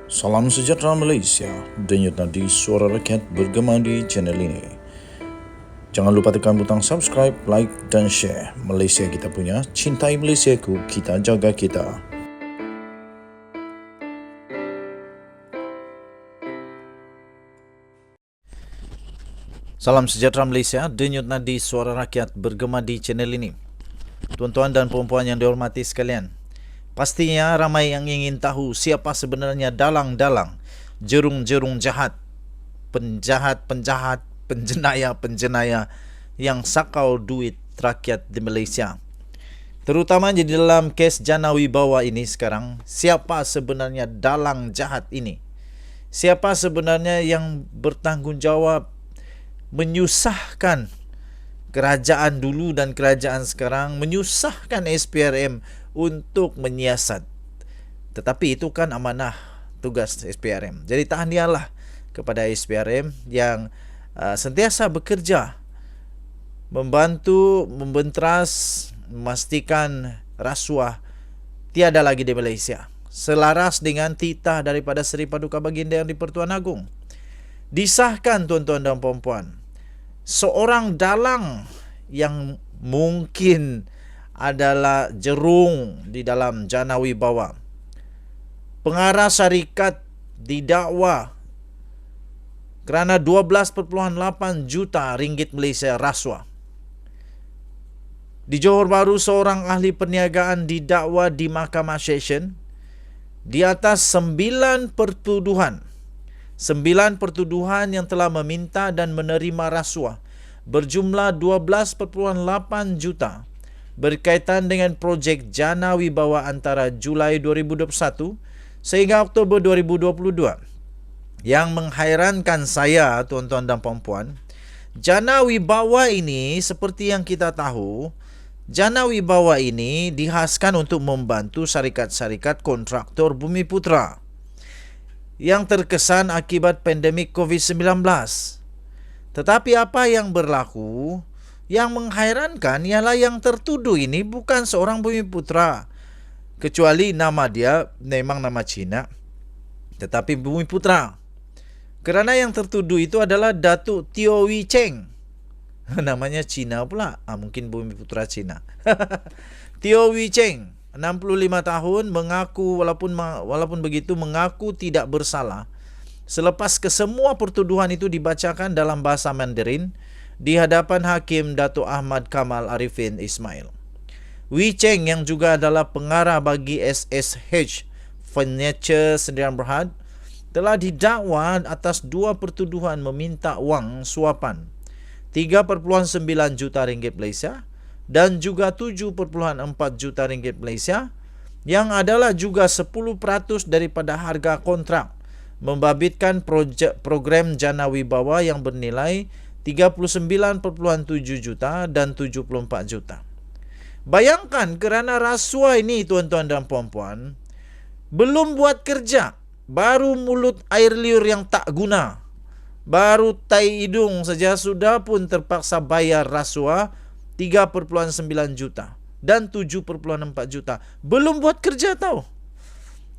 Salam sejahtera Malaysia, denyut nadi suara rakyat bergema di channel ini. Jangan lupa tekan butang subscribe, like dan share. Malaysia kita punya, cintai Malaysiaku, kita jaga kita. Salam sejahtera Malaysia, denyut nadi suara rakyat bergema di channel ini. Tuan-tuan dan puan-puan yang dihormati sekalian, pastinya ramai yang ingin tahu siapa sebenarnya dalang-dalang, jerung-jerung jahat, penjahat-penjahat, penjenayah-penjenayah yang sakau duit rakyat di Malaysia. Terutama di dalam kes Jana Wibawa ini sekarang, siapa sebenarnya dalang jahat ini? Siapa sebenarnya yang bertanggungjawab menyusahkan kerajaan dulu dan kerajaan sekarang, menyusahkan SPRM untuk menyiasat. Tetapi itu kan amanah tugas SPRM. Jadi tahniahlah kepada SPRM yang sentiasa bekerja membantu, membenteras, memastikan rasuah tiada lagi di Malaysia. Selaras dengan titah daripada Seri Paduka Baginda yang di-Pertuan Agong. Disahkan tuan-tuan dan puan-puan, seorang dalang yang mungkin adalah jerung di dalam Jana Wibawa, pengarah syarikat didakwa kerana 12.8 juta ringgit Malaysia rasuah. Di Johor Bahru, seorang ahli perniagaan didakwa di Mahkamah Session di atas 9 pertuduhan. 9 pertuduhan yang telah meminta dan menerima rasuah berjumlah 12.8 juta berkaitan dengan projek Jana Wibawa antara Julai 2021 sehingga Oktober 2022. Yang menghairankan saya, tuan-tuan dan puan-puan, Jana Wibawa ini seperti yang kita tahu, Jana Wibawa ini dihaskan untuk membantu syarikat-syarikat kontraktor Bumiputra yang terkesan akibat pandemik COVID-19. Tetapi apa yang berlaku, yang menghairankan ialah yang tertuduh ini bukan seorang Bumiputra, kecuali nama dia memang nama Cina, tetapi Bumiputra. Kerana yang tertuduh itu adalah Datuk Teo Wee Cheng. Namanya Cina pula, mungkin Bumiputra Cina. Teo Wee Cheng, 65 tahun, mengaku walaupun begitu mengaku tidak bersalah selepas kesemua pertuduhan itu dibacakan dalam bahasa Mandarin di hadapan Hakim Datuk Ahmad Kamal Arifin Ismail. Wee Cheng yang juga adalah pengarah bagi SSH Furniture Sdn Bhd telah didakwa atas 2 pertuduhan meminta wang suapan 3.9 juta ringgit Malaysia dan juga 7.4 juta ringgit Malaysia yang adalah juga 10% daripada harga kontrak membabitkan program Jana Wibawa yang bernilai 39.7 juta dan 74 juta. Bayangkan kerana rasuah ini tuan-tuan dan puan-puan, belum buat kerja, baru mulut air liur yang tak guna, baru tai hidung saja sudah pun terpaksa bayar rasuah 3.9 juta dan 7.4 juta. Belum buat kerja tahu.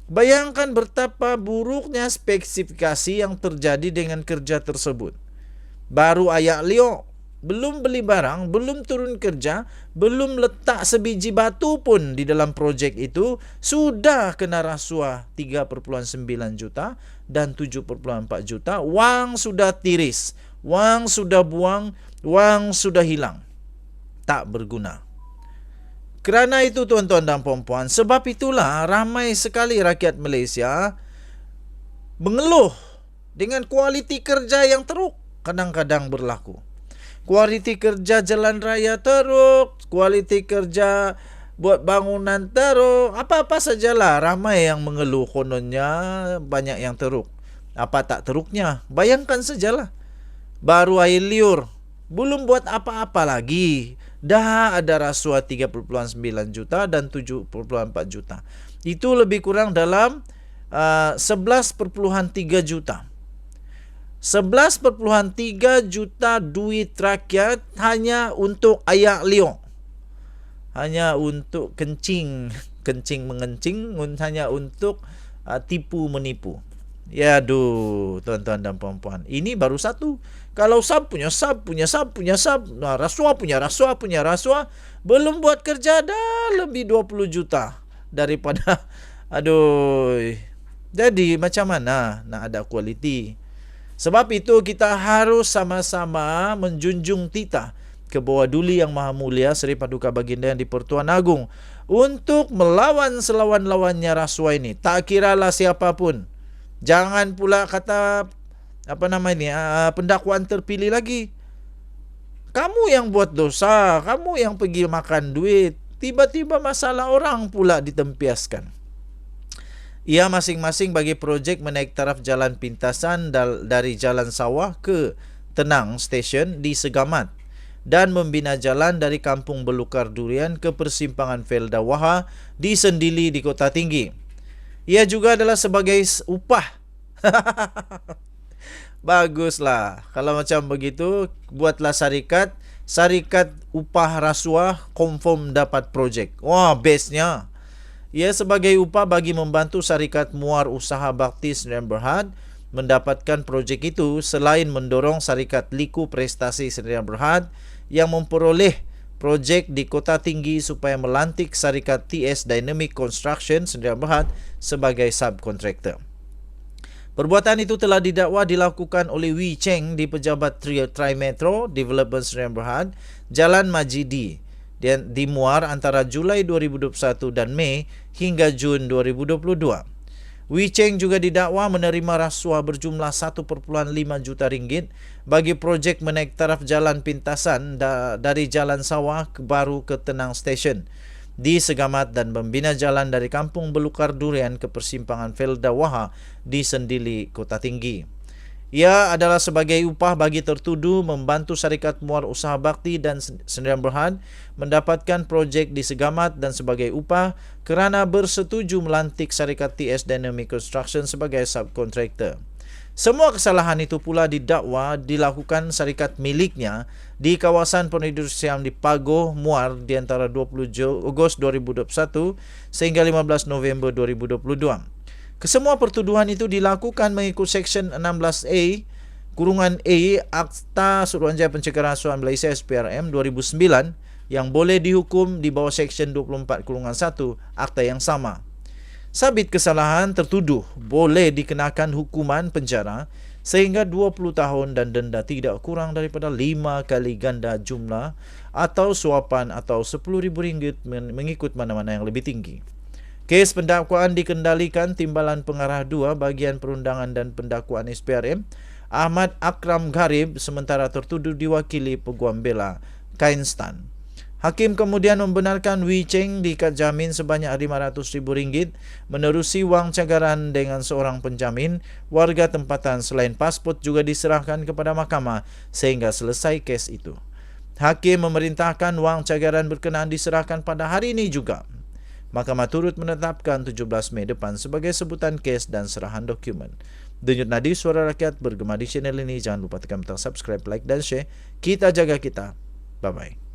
Bayangkan betapa buruknya spesifikasi yang terjadi dengan kerja tersebut. Baru ayak liok, belum beli barang, belum turun kerja, belum letak sebiji batu pun di dalam projek itu, sudah kena rasuah 3.9 juta dan 7.4 juta. Wang sudah tiris, wang sudah buang, wang sudah hilang. Tak berguna. Kerana itu tuan-tuan dan puan-puan, sebab itulah ramai sekali rakyat Malaysia mengeluh dengan kualiti kerja yang teruk kadang-kadang berlaku. Kualiti kerja jalan raya teruk, kualiti kerja buat bangunan teruk, apa-apa sajalah ramai yang mengeluh, kononnya banyak yang teruk. Apa tak teruknya? Bayangkan sajalah. Baru air liur, belum buat apa-apa lagi, dah ada rasuah 3.9 juta dan 7.4 juta. Itu lebih kurang dalam 11.3 juta. 11.3 juta duit rakyat hanya untuk ayak liok. Hanya untuk kencing mengencing, hanya untuk tipu menipu. Ya aduh, tuan-tuan dan puan-puan. Ini baru satu. Kalau sub punya sub, punya sub, punya sub. Nah, rasuah punya rasuah, punya rasuah. Belum buat kerja dah lebih 20 juta. Daripada, aduh. Jadi macam mana nak ada kualiti? Sebab itu kita harus sama-sama menjunjung titah ke bawah Duli Yang Maha Mulia Seri Paduka Baginda Yang di-Pertuan Agong untuk melawan selawan-lawannya rasuah ini. Tak kiralah siapapun. Jangan pula kata pendakwaan terpilih lagi. Kamu yang buat dosa, kamu yang pergi makan duit, tiba-tiba masalah orang pula ditempiaskan. Ia masing-masing bagi projek menaik taraf jalan pintasan dari Jalan Sawah ke Tenang Station di Segamat dan membina jalan dari Kampung Belukar Durian ke Persimpangan Felda Waha di Sendili di Kota Tinggi. Ia juga adalah sebagai upah. Baguslah. Kalau macam begitu, buatlah syarikat upah rasuah confirm dapat projek. Wah, bestnya. Ia sebagai upah bagi membantu syarikat Muar Usaha Bakti Sdn Bhd mendapatkan projek itu selain mendorong syarikat Liku Prestasi Sdn Bhd yang memperoleh projek di Kota Tinggi supaya melantik syarikat TS Dynamic Construction Sdn Bhd sebagai subkontraktor. Perbuatan itu telah didakwa dilakukan oleh Wee Cheng di Pejabat Tri-Metro Development Sdn Bhd, Jalan Majidi di Muar antara Julai 2021 dan Mei hingga Jun 2022. Wee Cheng juga didakwa menerima rasuah berjumlah 1.5 juta ringgit bagi projek menaik taraf jalan pintasan dari Jalan Sawah baru ke Tenang Station di Segamat dan membina jalan dari Kampung Belukar Durian ke Persimpangan Felda Waha di Sendili, Kota Tinggi. Ia adalah sebagai upah bagi tertuduh membantu syarikat Muar Usaha Bakti dan Sdn Bhd mendapatkan projek di Segamat dan sebagai upah kerana bersetuju melantik syarikat TS Dynamic Construction sebagai subkontraktor. Semua kesalahan itu pula didakwa dilakukan syarikat miliknya di kawasan perindustrian di Pagoh, Muar di antara 20 Ogos 2021 sehingga 15 November 2022. Kesemua pertuduhan itu dilakukan mengikut Seksyen 16A A Akta Suruhanjaya Pencegahan Rasuah Malaysia SPRM 2009 yang boleh dihukum di bawah Seksyen 24(1) Akta yang sama. Sabit kesalahan, tertuduh boleh dikenakan hukuman penjara sehingga 20 tahun dan denda tidak kurang daripada 5 kali ganda jumlah atau suapan atau RM10,000 mengikut mana-mana yang lebih tinggi. Kes pendakwaan dikendalikan Timbalan Pengarah 2 Bahagian Perundangan dan Pendakwaan SPRM Ahmad Akram Gharib sementara tertuduh diwakili Peguam Bela Kainstan. Hakim kemudian membenarkan Wee Cheng diikat jamin sebanyak RM500,000 menerusi wang cagaran dengan seorang penjamin warga tempatan selain pasport juga diserahkan kepada mahkamah sehingga selesai kes itu. Hakim memerintahkan wang cagaran berkenaan diserahkan pada hari ini juga. Mahkamah turut menetapkan 17 Mei depan sebagai sebutan kes dan serahan dokumen. Denyut nadi suara rakyat bergema di channel ini. Jangan lupa tekan butang subscribe, like dan share. Kita jaga kita. Bye-bye.